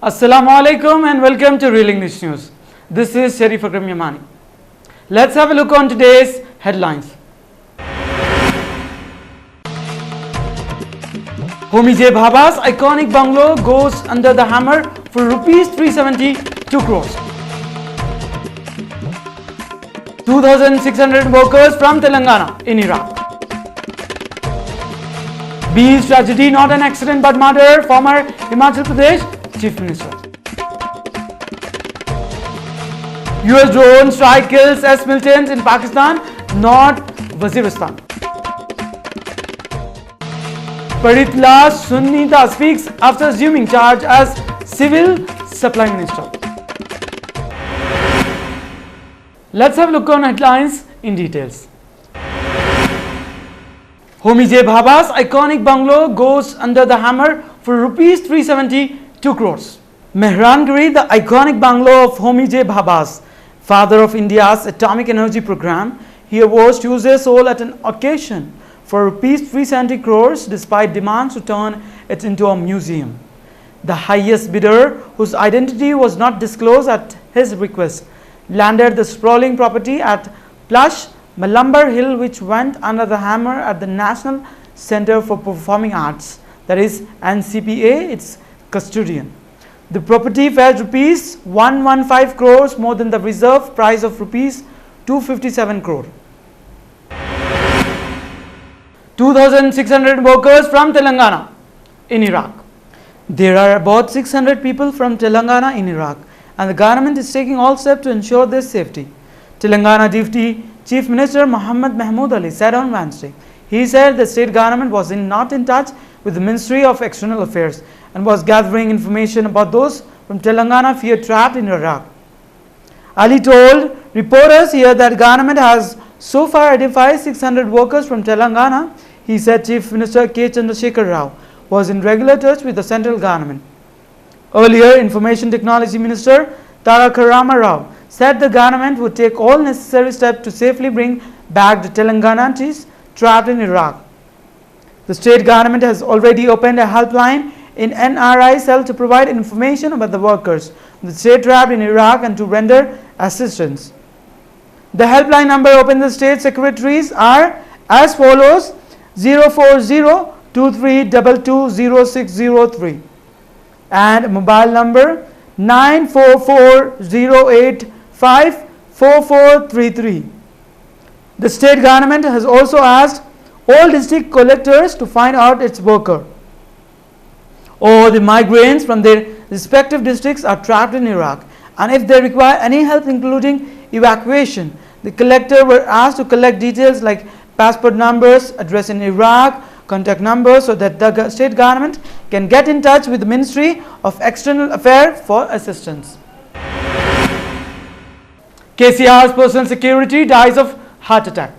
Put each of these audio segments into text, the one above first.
Assalamu alaikum and welcome to Real English News. This is Sharif Akram Yamani. Let's have a look on today's headlines. Homi J. Bhabha's iconic bungalow goes under the hammer for rupees 372 crores. 2,600 workers from Telangana in Iraq. Bees tragedy, not an accident but murder, former Himachal Pradesh Chief Minister. US drone strike kills S militants in Pakistan, not Waziristan. Paritla Sunnita speaks after assuming charge as Civil Supply Minister. Let's have a look on headlines in details. Homi J. Bhabha's iconic bungalow goes under the hammer for rupees 372 crores. Mehrangiri, the iconic bungalow of Homi J. Bhabha's, father of India's atomic energy program, here was Tuesday sold at an occasion for rupees 370 crores despite demands to turn it into a museum. The highest bidder, whose identity was not disclosed at his request, landed the sprawling property at plush Malambar Hill, which went under the hammer at the National Centre for Performing Arts, that is NCPA, its custodian. The property fetched rupees 115 crores, more than the reserve price of rupees 257 crore. 2,600 workers from Telangana in Iraq. There are about 600 people from Telangana in Iraq, and the government is taking all steps to ensure their safety. Telangana Deputy Chief Minister Muhammad Mahmood Ali said on Wednesday. He said the state government was not in touch with the Ministry of External Affairs and was gathering information about those from Telangana feared trapped in Iraq. Ali told reporters here that government has so far identified 600 workers from Telangana. He said Chief Minister K. Chandrasekhar Rao was in regular touch with the central government. Earlier, Information Technology Minister Tarak Rama Rao said the government would take all necessary steps to safely bring back the Telanganatis trapped in Iraq. The state government has already opened a helpline in NRI cell to provide information about the workers the state trapped in Iraq and to render assistance. The helpline number open the state secretaries are as follows: 04023220603 and mobile number 94408544433. The state government has also asked all district collectors to find out its worker or the migrants from their respective districts are trapped in Iraq, and if they require any help including evacuation, the collector were asked to collect details like passport numbers, address in Iraq, contact numbers, so that the state government can get in touch with the Ministry of External Affairs for assistance. KCR's personal secretary dies of heart attack.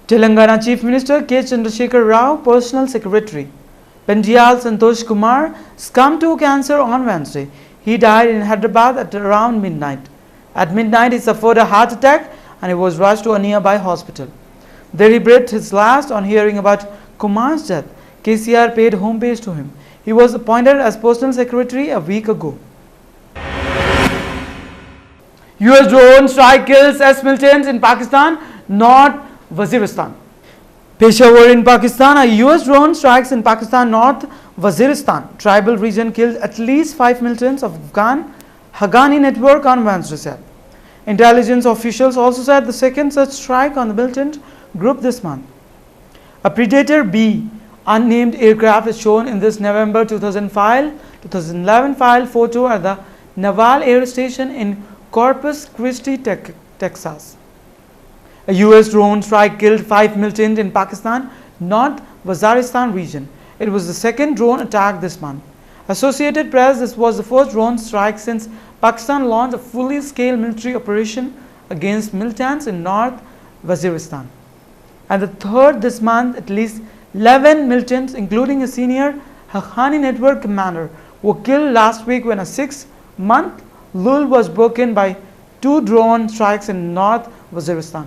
Telangana Chief Minister K. Chandrasekhar Rao, personal secretary Pendial Santosh Kumar, succumbed to cancer on Wednesday. He died in Hyderabad at around midnight. At midnight, he suffered a heart attack and he was rushed to a nearby hospital. There he breathed his last. On hearing about Kumar's death, KCR paid homage to him. He was appointed as personal secretary a week ago. US drone strike kills S militants in Pakistan, not Waziristan. Peshawar in Pakistan, a US drone strikes in Pakistan North Waziristan tribal region killed at least 5 militants of Afghan Haqqani network on Wednesday said. Intelligence officials also said the second such strike on the militant group this month. A Predator B unnamed aircraft is shown in this November 2011 file photo at the Naval Air Station in Corpus Christi, Texas. A US drone strike killed 5 militants in Pakistan North Waziristan region. It was the second drone attack this month. Associated Press, this was the first drone strike since Pakistan launched a fully scale military operation against militants in North Waziristan. And the third this month, at least 11 militants, including a senior Haqqani network commander, were killed last week when a 6-month lull was broken by 2 drone strikes in North Waziristan.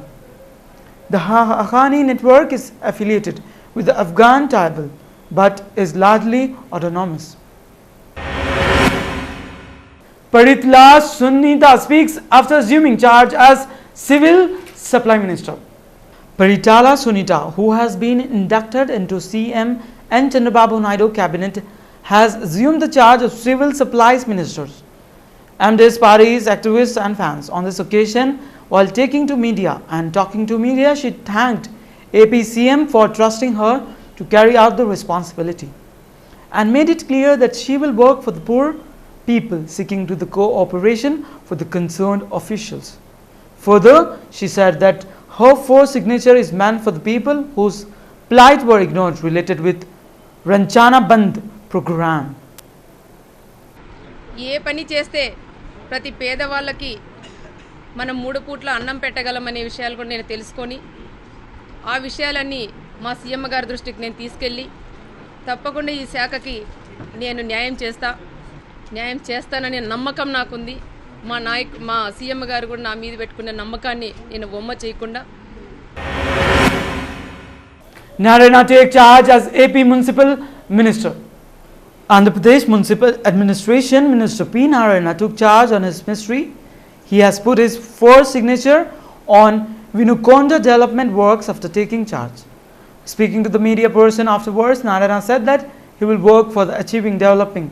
The Haqqani network is affiliated with the Afghan tribal but is largely autonomous. Paritla Sunita speaks after assuming charge as Civil Supply Minister. Paritala Sunita, who has been inducted into CM N. Chandrababu Naidu cabinet, has assumed the charge of Civil Supplies Ministers. MDS parties, activists and fans. On this occasion, while taking to media and talking to media, she thanked APCM for trusting her to carry out the responsibility and made it clear that she will work for the poor people, seeking to the cooperation for the concerned officials. Further, she said that her first signature is meant for the people whose plight were ignored related with Ranchana Bandh program. ఏ పని చేస్తే ప్రతి పేదవాళ్ళకి మనం 3 పూట్ల అన్నం పెట్టగలమనే విషయాలు కూడా నేను తెలుసుకొని ఆ విషయాలన్నీ మా సీఎం గారి దృష్టికి నేను తీసుకెళ్ళి తప్పకుండా ఈ శాఖకి నేను న్యాయం చేస్తాననే నమ్మకం నాకుంది. మా సీఎం గారు కూడా నా మీద పెట్టుకున్న నమ్మకాన్ని నేను వమ్మ చేయకుండా. Narayana take charge as AP Municipal Minister. Andhra Pradesh Municipal Administration Minister P. Narayana took charge on his ministry. He has put his first signature on Vinukonda development works after taking charge. Speaking to the media person afterwards, Narayana said that he will work for the achieving developing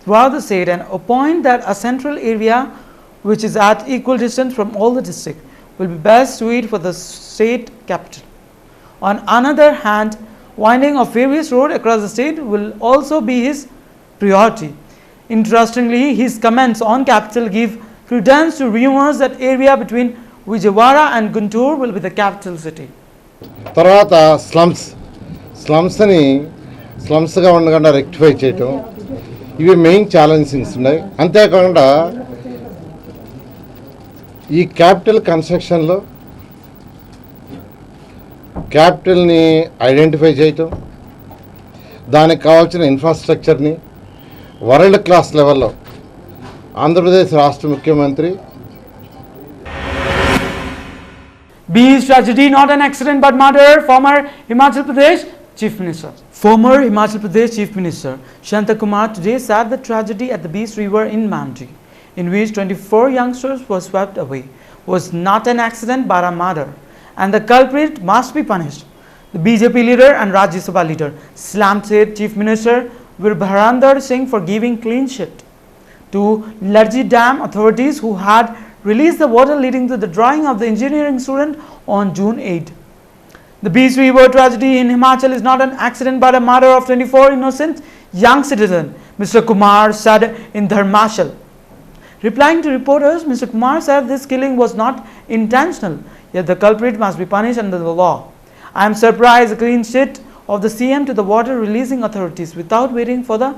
throughout the state and appoint that a central area which is at equal distance from all the district will be best suited for the state capital. On another hand, winding of various roads across the state will also be his priority. Interestingly, his comments on capital give credence to rumors that area between Vijayawada and Guntur will be the capital city. తర్వాత స్లమ్స్ని స్లమ్స్గా ఉండకుండా rectify చేయటం ఇవి main ఛాలెంజింగ్స్ ఉన్నాయి. అంతేకాకుండా ఈ capital కన్స్ట్రక్షన్లో క్యాపిటల్ని identify చేయటం, దానికి కావాల్సిన ఇన్ఫ్రాస్ట్రక్చర్ని వరల్డ్ క్లాస్ లెవెల్లో ఆంధ్రప్రదేశ్ రాష్ట్ర ముఖ్యమంత్రి Bees tragedy not an accident but murder. Former Himachal Pradesh Chief Minister. Former Himachal Pradesh Chief Minister Shanta Kumar today said the tragedy at the Bees River in Manji, in which 24 youngsters were swept away, was not an accident but a murder, and the culprit must be punished. The BJP leader and Rajya Sabha leader slammed State Chief Minister Virbharinder Singh for giving clean sheet to Larji Dam authorities who had released the water leading to the drying of the engineering student on June 8. The Bees River tragedy in Himachal is not an accident but a murder of 24 innocent young citizens, Mr. Kumar said in Dharmashal. Replying to reporters, Mr. Kumar said this killing was not intentional, yet the culprit must be punished under the law. I am surprised the clean sheet of the CM to the water releasing authorities without waiting for the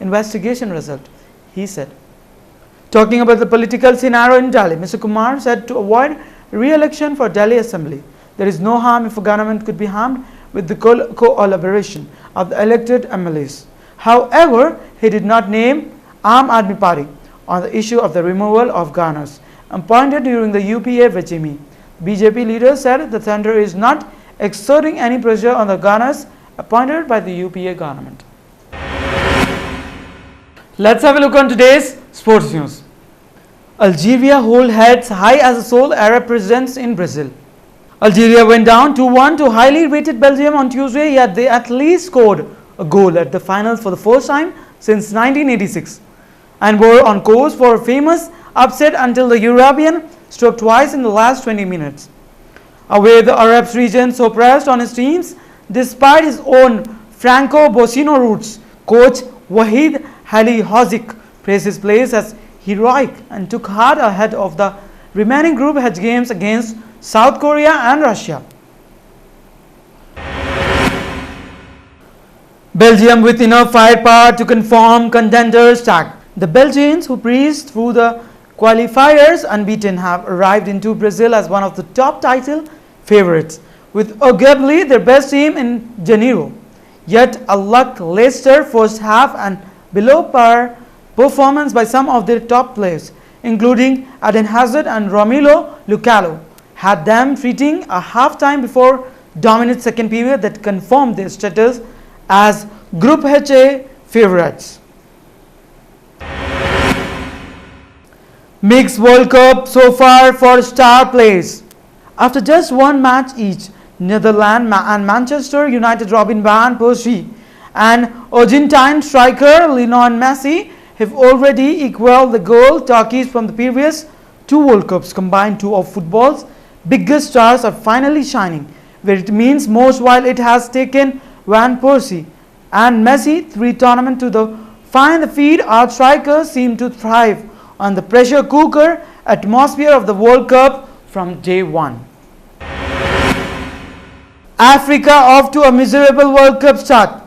investigation result, he said. Talking about the political scenario in Delhi, Mr. Kumar said to avoid re-election for Delhi Assembly, there is no harm if a government could be harmed with the collaboration of the elected MLAs. However, he did not name Aam Aadmi Party on the issue of the removal of governors appointed during the UPA regime. BJP leader said the center is not exerting any pressure on the governors appointed by the UPA government. Let's have a look on today's sports news. Algeria hold heads high as the sole Arab presidents in Brazil. Algeria went down 2-1 to highly rated Belgium on Tuesday, yet they at least scored a goal at the finals for the first time since 1986 and were on course for a famous upset until the European struck twice in the last 20 minutes. Away the Arab region so pressed on his teams despite his own Franco-Bosino roots. Coach Wahid Halilhodzic praised his players as heroic and took hard ahead of the remaining group H games against South Korea and Russia. Belgium with enough firepower to confirm contenders tag. The Belgians, who breezed through the qualifiers unbeaten, have arrived into Brazil as one of the top title favorites, with arguably their best team in Janeiro. Yet a lackluster first half and below par performance by some of their top players, including Eden Hazard and Romelu Lukaku, had them treating a half-time before dominant second period that confirmed their status as Group H favorites. Mixed World Cup so far for star players. After just one match each, Netherlands and Manchester United Robin van Persie and Argentine striker Lionel Messi have already equaled the goal talkies from the previous two World Cups combined. Two of football's biggest stars are finally shining, where it means most, while it has taken Van Persie and Messi 3 tournaments to find the feet. Our strikers seem to thrive on the pressure cooker atmosphere of the World Cup from day one. Africa off to a miserable World Cup start.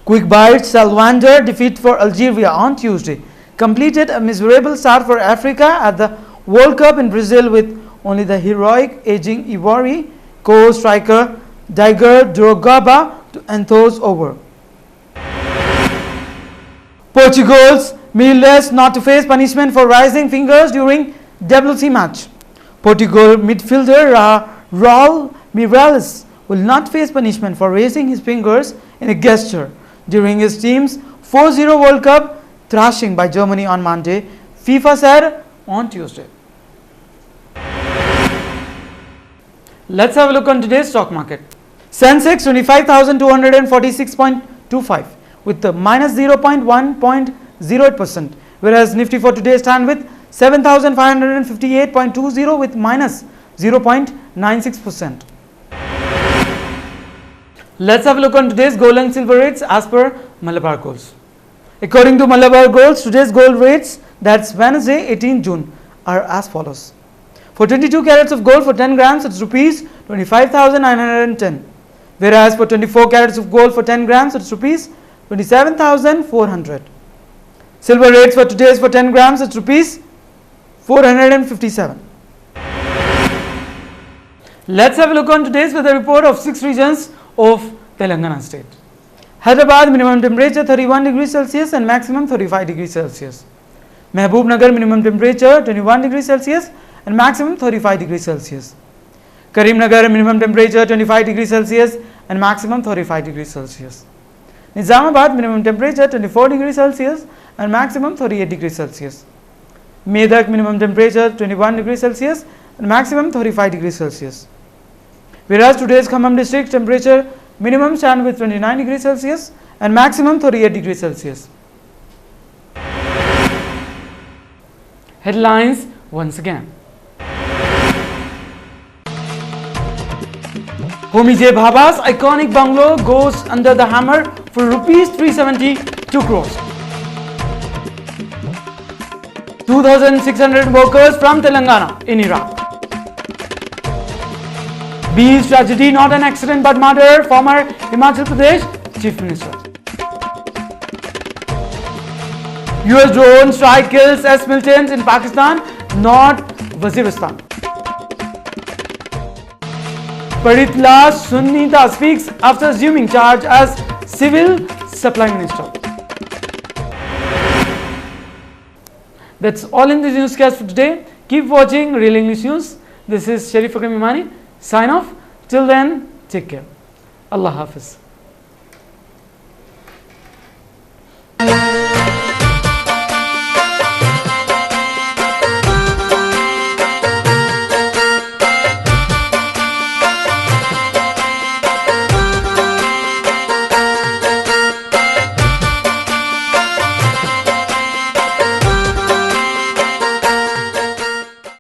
Quick Bites Salvander defeat for Algeria on Tuesday completed a miserable start for Africa at the World Cup in Brazil, with only the heroic aging Ivory Coast striker Didier Drogba to enthuse over. Portugal's midfielders not to face punishment for raising fingers during WC match. Portugal midfielder Raul Mireles will not face punishment for raising his fingers in a gesture during his team's 4-0 World Cup thrashing by Germany on Monday, FIFA said on Tuesday. Let's have a look on today's stock market. Sensex 25,246.25 with the minus 0.1.08%, whereas Nifty for today stand with 7,558.20 with minus 0.96%. Let's have a look on today's gold and silver rates as per Malabar Golds. According to Malabar Golds, today's gold rates, that's Wednesday 18 June, are as follows. For 22 carats of gold for 10 grams, it's rupees 25,910. Whereas for 24 carats of gold for 10 grams, it's rupees 27,400. Silver rates for today's for 10 grams, it's rupees 457. Let's have a look on today's weather report of 6 regions of Telangana state. Hyderabad minimum temperature 31 degrees Celsius and maximum 35 degrees Celsius. Mehboob Nagar minimum temperature 21 degrees Celsius and maximum 35 degrees Celsius. Karimnagar minimum temperature 25 degrees Celsius and maximum 35 degrees Celsius. Nizamabad minimum temperature 24 degrees Celsius and maximum 38 degrees Celsius. Medak minimum temperature 21 degrees Celsius and maximum 35 degrees Celsius. Whereas today's Khammam district temperature minimum stand with 29 degrees Celsius and maximum 38 degrees Celsius. Headlines once again. Homi J. Bhabha's iconic bungalow goes under the hammer for rupees 372 crores. 2,600 workers from Telangana in Iraq. Bees tragedy not an accident but murder, former Himachal Pradesh Chief Minister. US drone strike kills S militants in Pakistan, not Waziristan. Paritla Sunnita speaks after assuming charge as Civil Supply Minister. That's all in this newscast for today. Keep watching Real English News. This is Sharif Akram Imani. Sign off. Till then, take care. Allah Hafiz.